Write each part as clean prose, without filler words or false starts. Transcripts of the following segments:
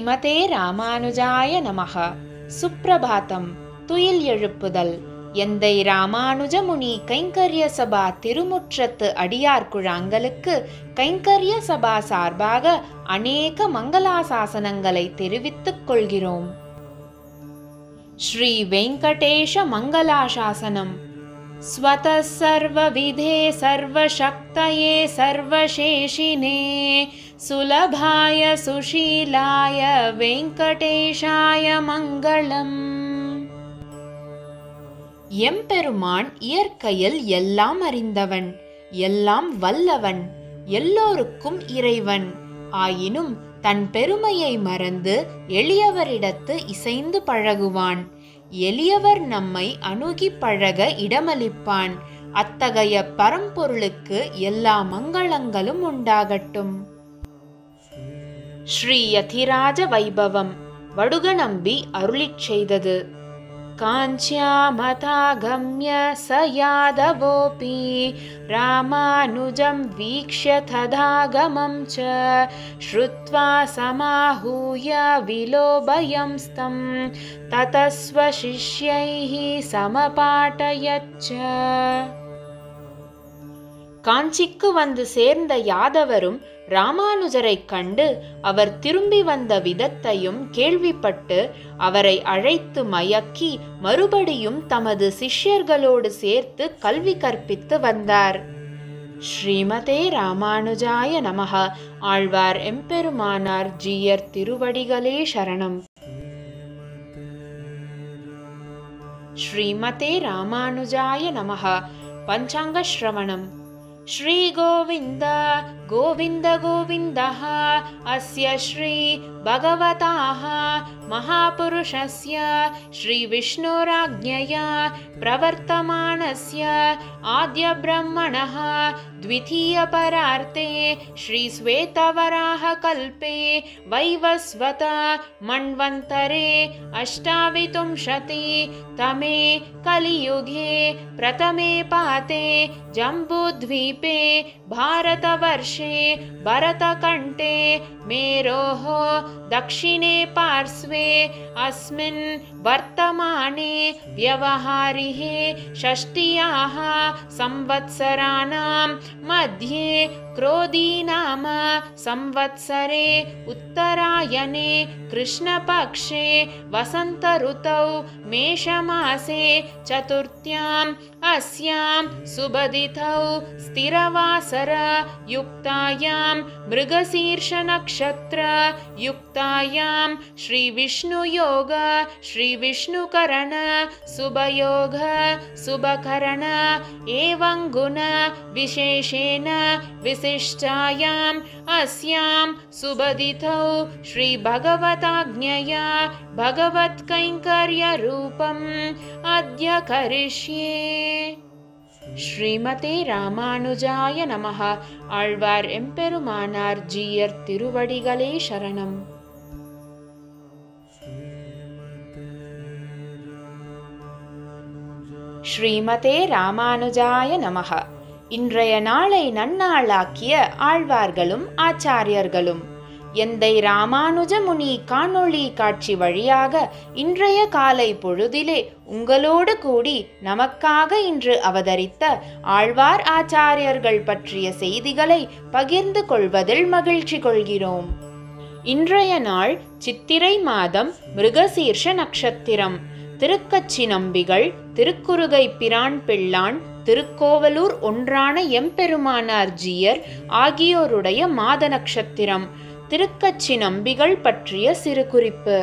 ஸ்ரீமதே ராமானுஜாய நமஹ. சுப்ரபாதம். துயில் எழுப்புதல். எந்தை ராமானுஜமுனி கைங்கரிய சபா திருமுற்றத்து அடியார் குழாங்களுக்கு கைங்கரிய சபா சார்பாக அநேக மங்களாசாசனங்களை தெரிவித்துக் கொள்கிறோம். ஸ்ரீ வெங்கடேஷ மங்களாசாசனம். ஸ்வதः சர்வவிதே சர்வசக்தயே சர்வசேஷினே சுலபாய சுஷீலாய வெங்கடேஷாய மங்களம். எம்பெருமான் இயற்கையில் எல்லாம் அறிந்தவன், எல்லாம் வல்லவன், எல்லோருக்கும் இறைவன். ஆயினும் தன் பெருமையை மறந்து எளியவரிடத்து இசைந்து பழகுவான். எளியவர் நம்மை அணுகி பழக இடமளிப்பான். அத்தகைய பரம்பொருளுக்கு எல்லா மங்களங்களும் உண்டாகட்டும். ஸ்ரீ யதிராஜ வைபவம். வடுகநம்பி அருளிச் செய்தது. காஞ்சியாமதாகம்ய ச யாதவோபி ராமானுஜம் வீக்ஷ்ய ததாகமம் ச ஸ்ருத்வா சமாஹூய விலோபயம்ஸ்தம் ததஸ்வசிஷ்யைஹ சமபாடயச்ச. காஞ்சிக்கு வந்து சேர்ந்த யாதவரும் ராமானுஜரை கண்டு அவர் திரும்பி வந்த விதத்தையும் கேள்விப்பட்டு அவரை அழைத்து மயக்கி மறுபடியும் தமது சிஷ்யர்களோடு சேர்த்து கல்வி கற்பித்து வந்தார். ஸ்ரீமதே ராமானுஜாய நமஹ. ஆழ்வார் எம்பெருமானார் ஜீயர் திருவடிகளே சரணம். ஸ்ரீமதே ராமானுஜாய நமஹ. பஞ்சாங்க ஸ்ரவணம். ஸ்ரீ கோவிந்த கோவிந்த கோவிந்தஹ அஸ்ய ஸ்ரீ பகவதாஹ மகாபுருஷஸ்ய ஸ்ரீ விஷ்ணுராஜ்ஞயா பிரவர்த்தமானஸ்ய ஆத்ய பிரம்மணஹ த்விதீய பரார்த்தே ஸ்ரீ ஸ்வேதவராஹ கல்பே வைவஸ்வத மன்வந்தரே அஷ்டாவிதும்ஷதி தமே கலியுகே பிரதமே பாதே ஜம்பூத்வீபே भारतवर्षे भरतकण्ठे मेरोः दक्षिणे पार्श्वे अस्मिन् वर्तमाने व्यवहारिहे षष्ट्याः संवत्सराणां मध्ये क्रोधीनाम संवत्सरे उत्तरायणे कृष्णपक्षे वसन्तऋतौ मेषमासे चतुर्थ्याम् अस्यां सुबदितौ स्थिरवासर युक्तायां मृगशीर्षनक्षत्र युक्तायां श्रीविष्णुयोग श्रीविष्णुकरण शुभयोग शुभकरण एवं गुण विशेषेण विशिष्टायां अस्यां सुबदितौ श्रीभगवताज्ञया भगवत्कैङ्कर्यरूपम् अद्य करिष्ये. ஸ்ரீமதே ராமானுஜாய நமஹ. ஆழ்வார் எம்பெருமானார் ஜீயர் திருவடிகளே சரணம். ஸ்ரீமதே ராமானுஜாய நமஹ. இன்றைய நாளை நன்னாளாக்கிய ஆழ்வார்களும் ஆச்சாரியர்களும் எந்தை ராமானுஜமுனி காணொளி காட்சி வழியாக இன்றைய காலை பொழுதிலே உங்களோடு கூடி நமக்காக இன்று அவதரித்த ஆழ்வார் ஆச்சாரியர்கள் பற்றிய செய்திகளை பகிர்ந்து கொள்வதில் மகிழ்ச்சி கொள்கிறோம். இன்றைய நாள் சித்திரை மாதம் மிருகசீர்ஷ நட்சத்திரம். திருக்கச்சி நம்பிகள், திருக்குறுகை பிரான் பிள்ளான், திருக்கோவலூர் ஒன்றான எம்பெருமானார் ஜீயர் ஆகியோருடைய மாத நட்சத்திரம். திருக்கச்சி நம்பிகள் பற்றிய சிறு குறிப்பு.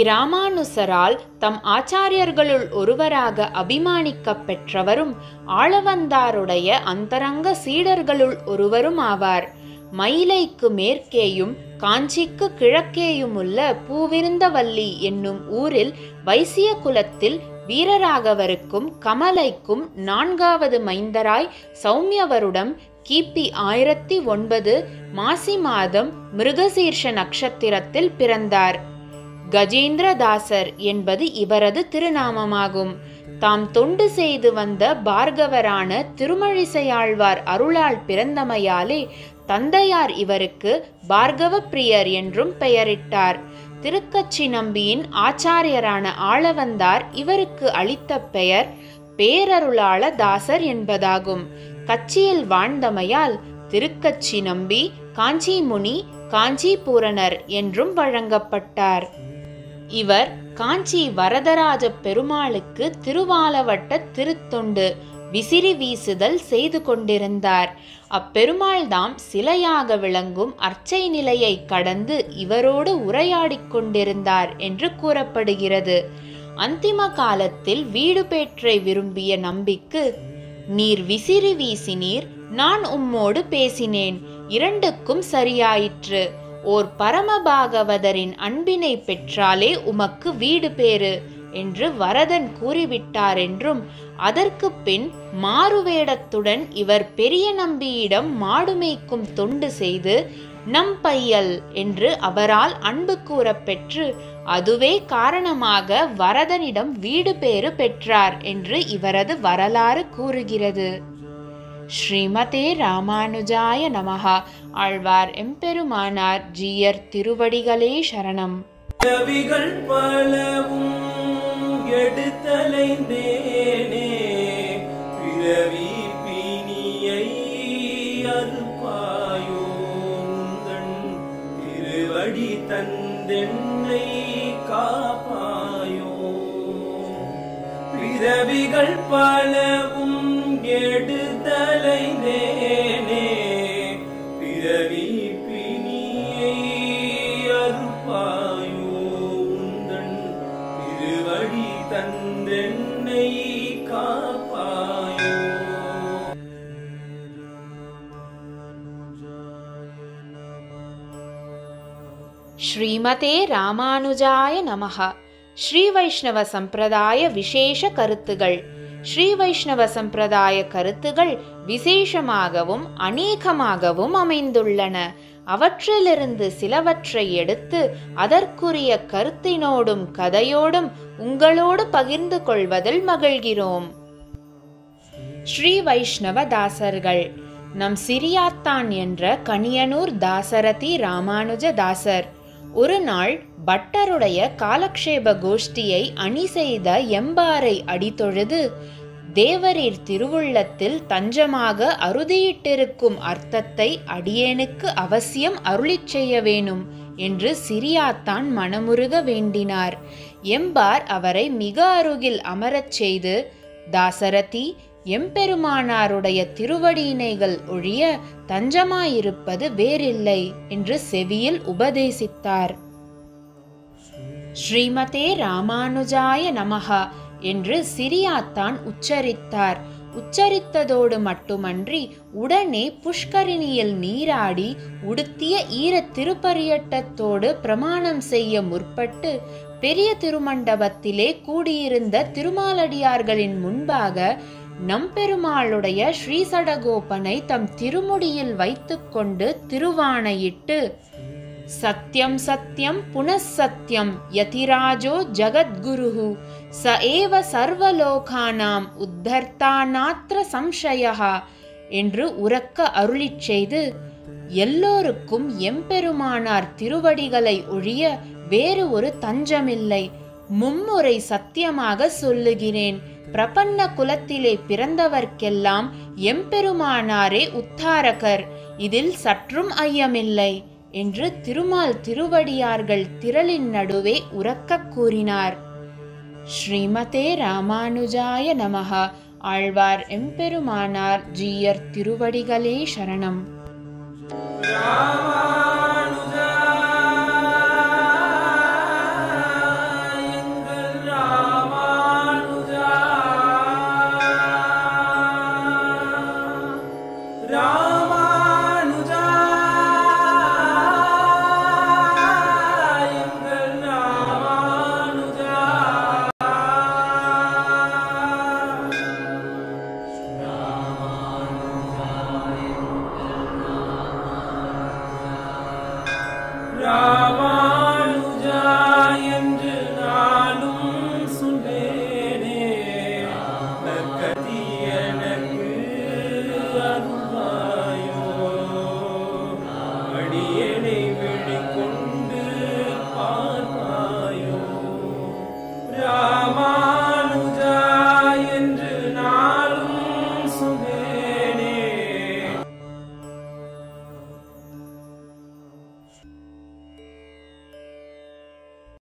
இராமானுசரால் தம் ஆச்சாரியர்களுள் ஒருவராக அபிமானிக்க பெற்றவரும் ஆளவந்தாருடைய அந்தரங்க சீடர்களுள் ஒருவரும் ஆவார். மயிலைக்கு மேற்கேயும் காஞ்சிக்கு கிழக்கேயுமுள்ள பூவிருந்தவல்லி என்னும் ஊரில் வைசிய குலத்தில் வீரராகவருக்கும் கமலைக்கும் 4வது மைந்தராய் சௌமியவருடம் கிபி 1009 மாசி மாதம் மிருகசீர்ஷ நட்சத்திரத்தில் பிறந்தார். கஜேந்திரதாசர் என்பது இவரது திருநாமமாகும். தாம் தொண்டு செய்து வந்த பார்கவரான திருமழிசையாழ்வார் அருளால் பிறந்தமையாலே தந்தையார் இவருக்கு பார்கவ பிரியர் என்றும் பெயரிட்டார். திருக்கச்சி நம்பியின் ஆச்சாரியரான ஆளவந்தார் இவருக்கு அளித்த பெயர் பேரருளாள தாசர் என்பதாகும். கச்சியில் வாழ்ந்தமையால் திருக்கச்சி நம்பி, காஞ்சி முனி, காஞ்சி பூரணர் என்றும் வழங்கப்பட்டார். இவர் காஞ்சி வரதராஜ பெருமாளுக்கு திருவாலவட்ட திருத்தொண்டு விசிறி வீசுதல் செய்து கொண்டிருந்தார். அப்பெருமாள் தாம் சிலையாக விளங்கும் அர்ச்சை நிலையை கடந்து இவரோடு உரையாடிக் கொண்டிருந்தார் என்று கூறப்படுகிறது. அந்திம காலத்தில் வீடு பேற்றை விரும்பிய நம்பிக்கு, நீர் விசிறி வீசினீர், நான் உம்மோடு பேசினேன், இரண்டுக்கும் சரியாயிற்று. ஓர் பரமபாகவதரின் அன்பினை பெற்றாலே உமக்கு வீடு பேறு என்று வரதன் கூறிவிட்டார் என்றும், அதற்கு பின் மாறுவேடத்துடன் இவர் பெரிய நம்பியிடம் மாடு மேய்க்கும் தொண்டு செய்து நம்பையல் என்று அவரால் அன்பு கூற பெற்று அதுவே காரணமாக வரதனிடம் வீடு பேறு பெற்றார் என்று இவரது வரலாறு கூறுகிறது. ஸ்ரீமதே ராமானுஜாய நமஹ. ஆழ்வார் எம்பெருமானார் ஜீயர் திருவடிகளே சரணம். கவிகள் பலவும் எடுத்தலைந்தேனே, பிறவி பிணியை அறுப்பாயோ உந்தன் திருவடி தந்தென்னை காப்பாயோ. பிறவிகள் பலவும் எடுத்தலைந்தேனே, பிறவி பிணியை அறுப்பாயோ உந்தன் திருவடி தந்தென்னை காப்பாயோ. ஸ்ரீமதே ராமானுஜாய நமஹ. ஸ்ரீ வைஷ்ணவ சம்பிரதாய விசேஷ கருத்துகள். ஸ்ரீ வைஷ்ணவ சம்பிரதாய கருத்துகள் விசேஷமாகவும் அநேகமாகவும் அமைந்துள்ளன. அவற்றிலிருந்து சிலவற்றை எடுத்து அதற்குரிய கருத்தினோடும் கதையோடும் உங்களோடு பகிர்ந்து கொள்வதில் மகிழ்கிறோம். ஸ்ரீ வைஷ்ணவ தாசர்கள். நம் சிறியாத்தான் என்ற கணியனூர் தாசரதி ராமானுஜ தாசர் ஒரு நாள் பட்டருடைய காலக்ஷேப கோஷ்டியை அணி செய்த எம்பாரை அடித்தொழுது, தேவரீர் திருவுள்ளத்தில் தஞ்சமாக அறுதியிட்டிருக்கும் அர்த்தத்தை அடியேனுக்கு அவசியம் அருளிச் செய்ய வேணும் என்று சிறியாத்தான் மனமுருக வேண்டினார். எம்பார் அவரை மிக அருகில் அமரச் செய்து, தாசரதி, எம்பெருமானாருடைய திருவடியினைகள் ஒழிய தஞ்சமாயிருப்பது வேறில்லை என்று செவியில் உபதேசித்தார். ஸ்ரீமதே ராமானுஜாய நமஹ என்று சிறியாத்தான் உச்சரித்தார். உச்சரித்ததோடு மட்டுமன்றி உடனே புஷ்கரிணியில் நீராடி உடுத்திய ஈர திருப்பரியட்டத்தோடு பிரமாணம் செய்ய முற்பட்டு பெரிய திருமண்டபத்திலே கூடியிருந்த திருமாலடியார்களின் முன்பாக நம்பெருமாளுடைய ஸ்ரீசடகோபனை தம் திருமுடியில் வைத்துக்கொண்டு திருவாணையிட்டு, சத்யம் சத்யம் புனഃசத்யம் யதிராஜோ ஜகத்குருஹு ச ஏவ சர்வலோகானாம் உத்தர்த்தா நாத்ர சம்சயஹ என்று உரக்க அருளிச் செய்து, எல்லோருக்கும் எம்பெருமானார் திருவடிகளை ஒழிய வேறு ஒரு தஞ்சமில்லை, மும்முறை சத்தியமாக சொல்லுகிறேன், பிரபன்ன குலத்திலே பிறந்தவர்க்கெல்லாம் எம்பெருமானாரே உத்தாரகர், இதில் சற்றும் ஐயமில்லை என்று திருமால் திருவடியார்கள் திரளின் நடுவே உரக்க கூறினார். ஸ்ரீமதே ராமானுஜாய நமஹ. ஆழ்வார் எம்பெருமானார் ஜீயர் திருவடிகளே சரணம்.